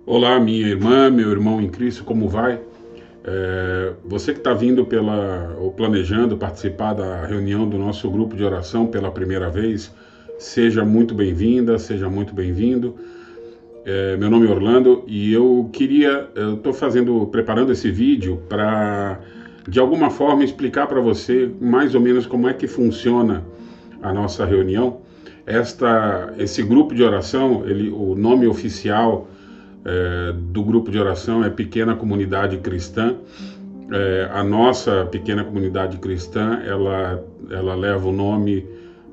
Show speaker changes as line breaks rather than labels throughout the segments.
Olá, minha irmã, meu irmão em Cristo, como vai? Você que está vindo ou planejando participar da reunião do nosso grupo de oração pela primeira vez, seja muito bem-vinda, seja muito bem-vindo. Meu nome é Orlando e eu estou preparando esse vídeo para, de alguma forma, explicar para você mais ou menos como é que funciona a nossa reunião. Esse grupo de oração, o nome oficial do grupo de oração é Pequena Comunidade Cristã. A nossa pequena comunidade cristã, ela leva o nome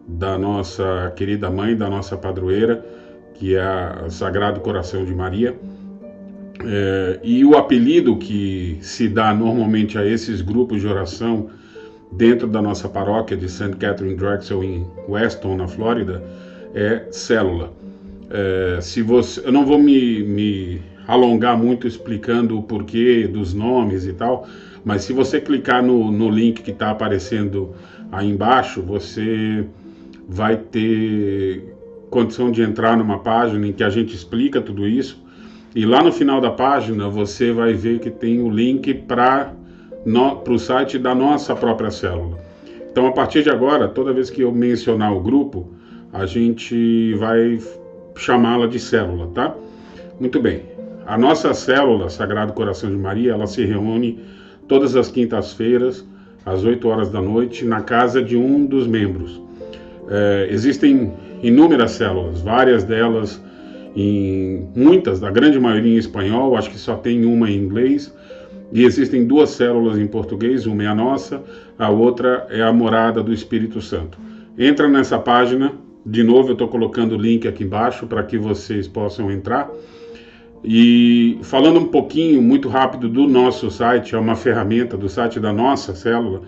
da nossa querida mãe, da nossa padroeira, que é a Sagrado Coração de Maria. E o apelido que se dá normalmente a esses grupos de oração dentro da nossa paróquia de St. Catherine Drexel, em Weston, na Flórida, é célula. Eu não vou me alongar muito explicando o porquê dos nomes e tal, mas se você clicar no link que está aparecendo aí embaixo, você vai ter condição de entrar numa página em que a gente explica tudo isso, e lá no final da página você vai ver que tem o link para o site da nossa própria célula. Então, a partir de agora, toda vez que eu mencionar o grupo, a gente vai chamá-la de célula, tá? Muito bem. A nossa célula, Sagrado Coração de Maria, ela se reúne todas as quintas-feiras, às 8 horas da noite, na casa de um dos membros. Existem inúmeras células, várias delas, a grande maioria em espanhol, acho que só tem uma em inglês, e existem duas células em português, uma é a nossa, a outra é a Morada do Espírito Santo. Entra nessa página. De novo, eu estou colocando o link aqui embaixo para que vocês possam entrar. E falando um pouquinho, muito rápido, do nosso site, é uma ferramenta do site da nossa célula,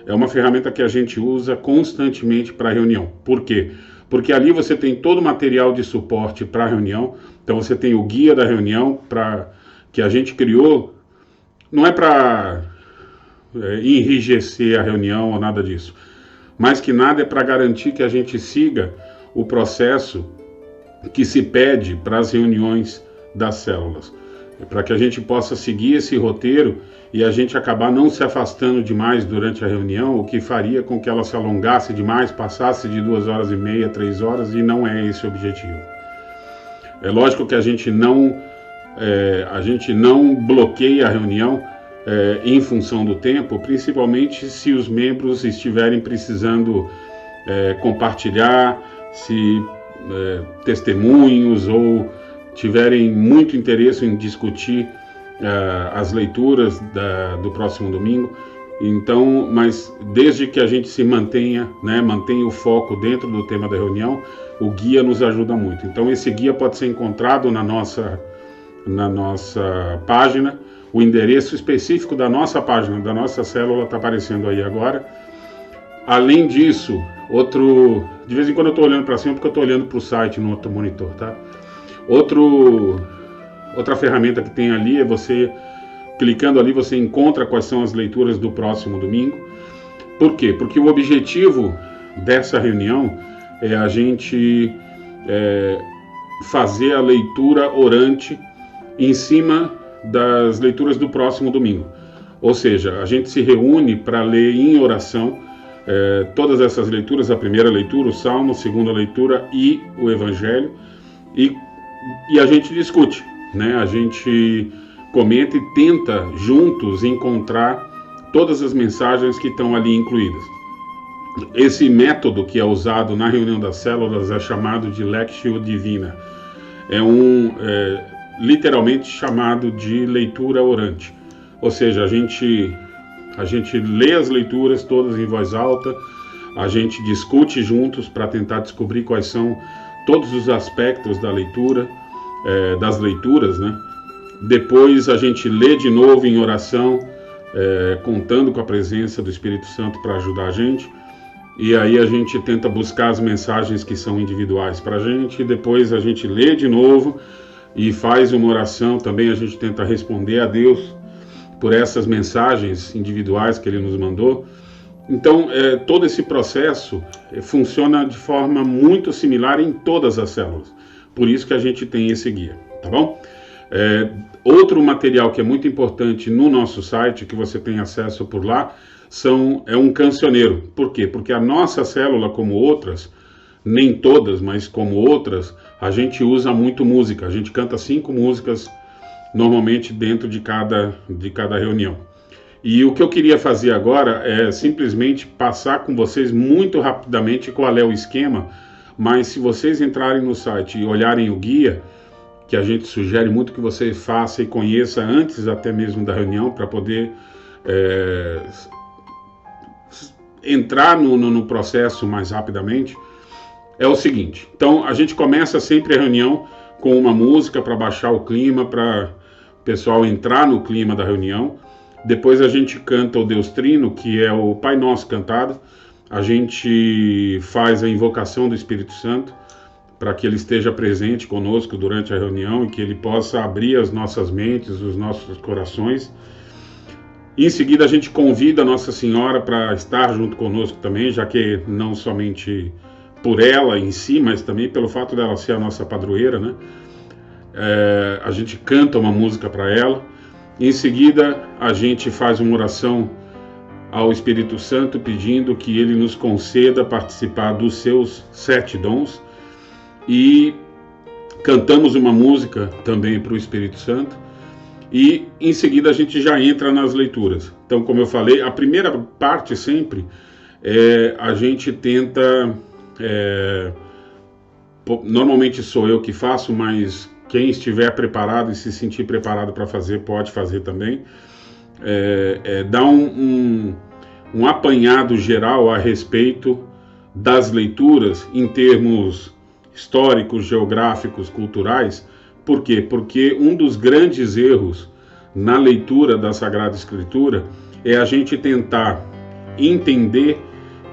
é uma ferramenta que a gente usa constantemente para reunião. Por quê? Porque ali você tem todo o material de suporte para a reunião. Então você tem o guia da reunião que a gente criou, não é para enrijecer a reunião ou nada disso, mas que nada é para garantir que a gente siga o processo que se pede para as reuniões das células, para que a gente possa seguir esse roteiro e a gente acabar não se afastando demais durante a reunião, o que faria com que ela se alongasse demais, passasse de 2h30, 3 horas, e não é esse o objetivo. É lógico que a gente não bloqueia a reunião em função do tempo, principalmente se os membros estiverem precisando compartilhar testemunhos ou tiverem muito interesse em discutir as leituras do próximo domingo. Então, mas desde que a gente se mantenha o foco dentro do tema da reunião, o guia nos ajuda muito. Então esse guia pode ser encontrado na nossa página. O endereço específico da nossa página, da nossa célula, está aparecendo aí agora. Além disso, de vez em quando eu estou olhando para cima porque eu estou olhando para o site no outro monitor, tá? Outra ferramenta que tem ali é você, clicando ali, você encontra quais são as leituras do próximo domingo. Por quê? Porque o objetivo dessa reunião é a gente fazer a leitura orante em cima das leituras do próximo domingo. Ou seja, a gente se reúne para ler em oração todas essas leituras, a primeira leitura, o Salmo, a segunda leitura e o Evangelho, e a gente discute, né? A gente comenta e tenta juntos encontrar todas as mensagens que estão ali incluídas. Esse método que é usado na reunião das células é chamado de Lectio Divina. Literalmente chamado de leitura orante. Ou seja, a gente lê as leituras todas em voz alta, a gente discute juntos para tentar descobrir quais são todos os aspectos da leitura, das leituras, né? Depois a gente lê de novo em oração, contando com a presença do Espírito Santo para ajudar a gente. E aí a gente tenta buscar as mensagens que são individuais para a gente, e depois a gente lê de novo e faz uma oração. Também a gente tenta responder a Deus por essas mensagens individuais que Ele nos mandou. Então, todo esse processo funciona de forma muito similar em todas as células. Por isso que a gente tem esse guia, tá bom? Outro material que é muito importante no nosso site, que você tem acesso por lá, é um cancioneiro. Por quê? Porque a nossa célula, como outras, nem todas, mas como outras, a gente usa muito música. A gente canta 5 músicas normalmente dentro de cada reunião. E o que eu queria fazer agora é simplesmente passar com vocês muito rapidamente qual é o esquema, mas se vocês entrarem no site e olharem o guia, que a gente sugere muito que você faça e conheça antes até mesmo da reunião, para poder entrar no processo mais rapidamente, é o seguinte. Então, a gente começa sempre a reunião com uma música para baixar o clima, para o pessoal entrar no clima da reunião. Depois a gente canta o Deus Trino, que é o Pai Nosso cantado. A gente faz a invocação do Espírito Santo, para que ele esteja presente conosco durante a reunião e que ele possa abrir as nossas mentes, os nossos corações. Em seguida, a gente convida a Nossa Senhora para estar junto conosco também, já que não somente por ela em si, mas também pelo fato dela ser a nossa padroeira, né? A gente canta uma música para ela. Em seguida, a gente faz uma oração ao Espírito Santo, pedindo que ele nos conceda participar dos seus 7 dons. E cantamos uma música também para o Espírito Santo. E em seguida a gente já entra nas leituras. Então, como eu falei, a primeira parte sempre a gente tenta... normalmente sou eu que faço, mas quem estiver preparado e se sentir preparado para fazer, pode fazer também. Dar um apanhado geral a respeito das leituras em termos históricos, geográficos, culturais. Por quê? Porque um dos grandes erros na leitura da Sagrada Escritura é a gente tentar entender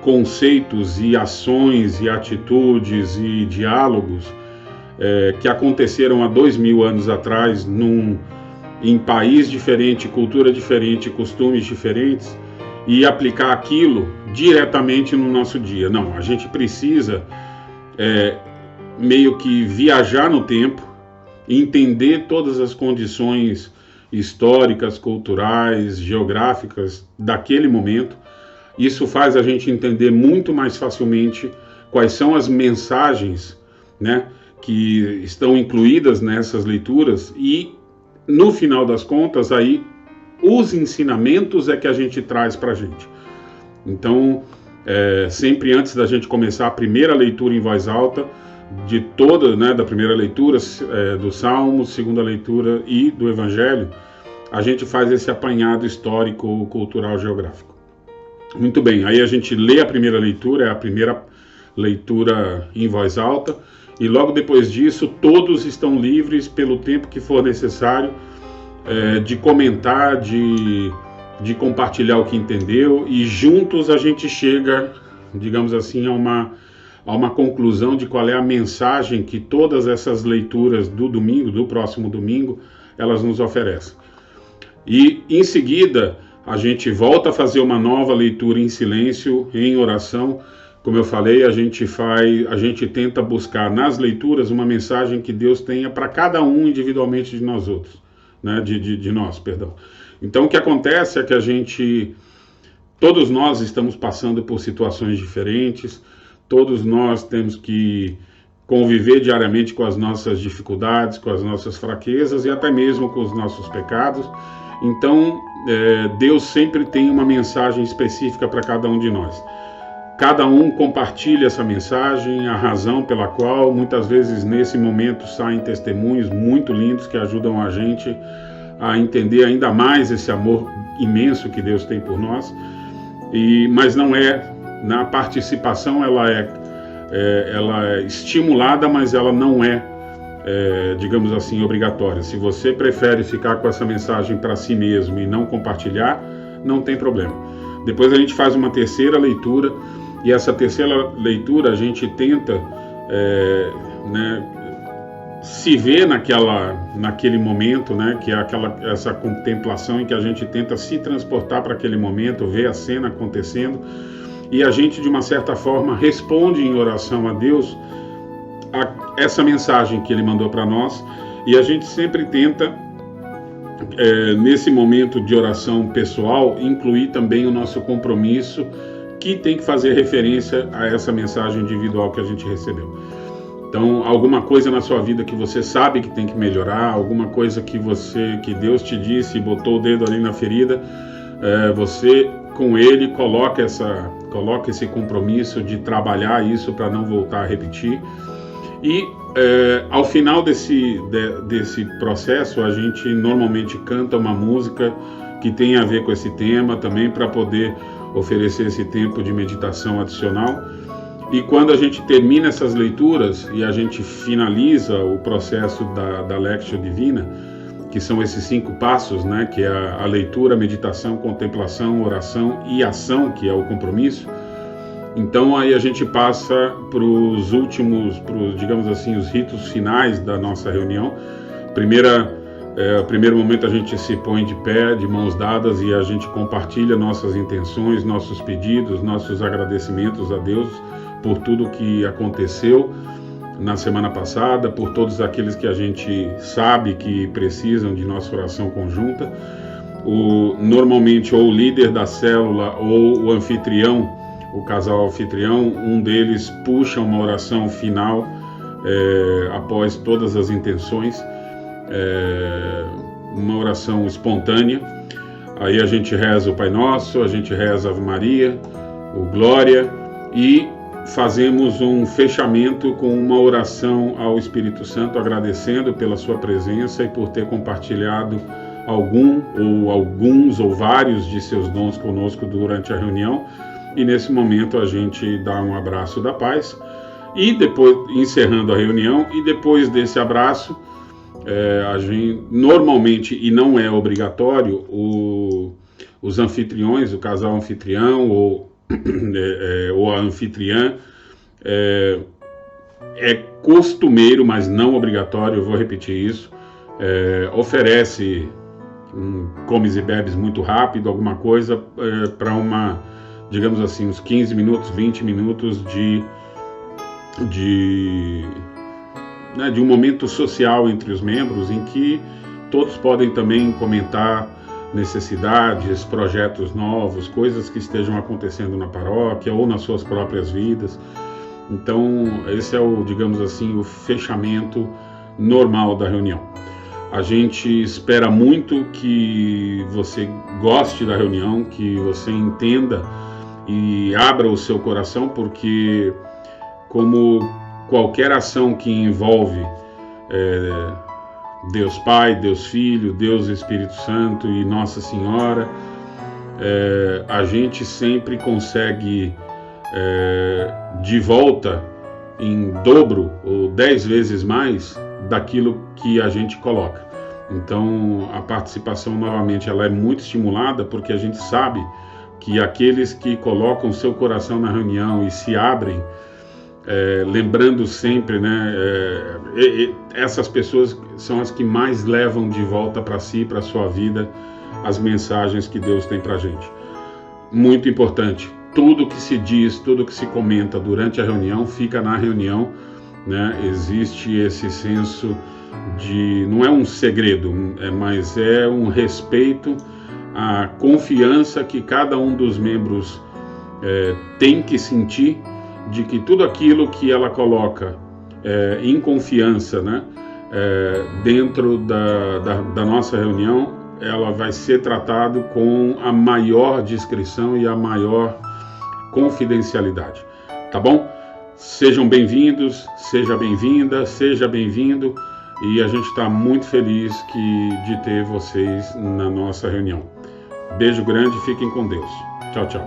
conceitos e ações e atitudes e diálogos que aconteceram há 2000 anos atrás em país diferente, cultura diferente, costumes diferentes, e aplicar aquilo diretamente no nosso dia. Não, a gente precisa meio que viajar no tempo, entender todas as condições históricas, culturais, geográficas daquele momento. Isso faz a gente entender muito mais facilmente quais são as mensagens, né, que estão incluídas nessas leituras, e no final das contas aí os ensinamentos é que a gente traz para a gente. Então, sempre antes da gente começar a primeira leitura em voz alta de toda, né, da primeira leitura do Salmo, segunda leitura e do Evangelho, a gente faz esse apanhado histórico, cultural, geográfico. Muito bem, aí a gente lê a primeira leitura, é a primeira leitura em voz alta, e logo depois disso todos estão livres pelo tempo que for necessário de comentar, de compartilhar o que entendeu, e juntos a gente chega, digamos assim, a uma conclusão de qual é a mensagem que todas essas leituras do próximo domingo, elas nos oferecem. E em seguida a gente volta a fazer uma nova leitura em silêncio, em oração. Como eu falei, a gente tenta buscar nas leituras uma mensagem que Deus tenha para cada um individualmente de nós outros, né? de nós, perdão. Então o que acontece é que todos nós estamos passando por situações diferentes, todos nós temos que conviver diariamente com as nossas dificuldades, com as nossas fraquezas e até mesmo com os nossos pecados. Então, Deus sempre tem uma mensagem específica para cada um de nós. Cada um compartilha essa mensagem, a razão pela qual muitas vezes nesse momento saem testemunhos muito lindos que ajudam a gente a entender ainda mais esse amor imenso que Deus tem por nós. Mas não na participação, ela é estimulada, mas ela não digamos assim, obrigatória. Se você prefere ficar com essa mensagem para si mesmo e não compartilhar, não tem problema. Depois a gente faz uma terceira leitura, e essa terceira leitura a gente tenta se ver naquele momento, né, que é essa contemplação em que a gente tenta se transportar para aquele momento, ver a cena acontecendo, e a gente de uma certa forma responde em oração a Deus essa mensagem que ele mandou para nós, E a gente sempre tenta, nesse momento de oração pessoal, incluir também o nosso compromisso, que tem que fazer referência a essa mensagem individual que a gente recebeu. Então, alguma coisa na sua vida que você sabe que tem que melhorar, alguma coisa que Deus te disse e botou o dedo ali na ferida, você com ele coloca esse compromisso de trabalhar isso para não voltar a repetir. E ao final desse processo, a gente normalmente canta uma música que tem a ver com esse tema também, para poder oferecer esse tempo de meditação adicional. E quando a gente termina essas leituras e a gente finaliza o processo da Lectio Divina, que são esses 5 passos, né, que é a leitura, meditação, contemplação, oração e ação, que é o compromisso. Então aí a gente passa para os últimos, digamos assim, os ritos finais da nossa reunião. Primeiro momento a gente se põe de pé, de mãos dadas, e a gente compartilha nossas intenções, nossos pedidos, nossos agradecimentos a Deus por tudo que aconteceu na semana passada, por todos aqueles que a gente sabe que precisam de nossa oração conjunta. Normalmente ou o líder da célula ou o anfitrião, o casal anfitrião, um deles puxa uma oração final após todas as intenções, uma oração espontânea. Aí a gente reza o Pai Nosso, a gente reza a Ave Maria, o Glória, e fazemos um fechamento com uma oração ao Espírito Santo, agradecendo pela sua presença e por ter compartilhado alguns ou vários de seus dons conosco durante a reunião. E nesse momento a gente dá um abraço da paz, e depois, encerrando a reunião, e depois desse abraço, a gente, normalmente, e não é obrigatório, os anfitriões, o casal anfitrião ou a anfitriã, é costumeiro, mas não obrigatório, eu vou repetir isso, oferece comes e bebes muito rápido, alguma coisa para digamos assim, uns 15 minutos, 20 minutos de um momento social entre os membros, em que todos podem também comentar necessidades, projetos novos, coisas que estejam acontecendo na paróquia ou nas suas próprias vidas. Então, esse é digamos assim, o fechamento normal da reunião. A gente espera muito que você goste da reunião, que você entenda e abra o seu coração, porque como qualquer ação que envolve Deus Pai, Deus Filho, Deus Espírito Santo e Nossa Senhora, a gente sempre consegue de volta em dobro ou 10 vezes mais daquilo que a gente coloca. Então a participação novamente ela é muito estimulada, porque a gente sabe que aqueles que colocam seu coração na reunião e se abrem, lembrando sempre, né, essas pessoas são as que mais levam de volta para si, para a sua vida, as mensagens que Deus tem para a gente. Muito importante, tudo que se diz, tudo que se comenta durante a reunião, fica na reunião, né? Existe esse senso não é um segredo, mas é um respeito, a confiança que cada um dos membros tem que sentir de que tudo aquilo que ela coloca em confiança, né, dentro da nossa reunião, ela vai ser tratado com a maior discrição e a maior confidencialidade, tá bom? Sejam bem-vindos, seja bem-vinda, seja bem-vindo, e a gente está muito feliz de ter vocês na nossa reunião. Beijo grande, fiquem com Deus. Tchau, tchau.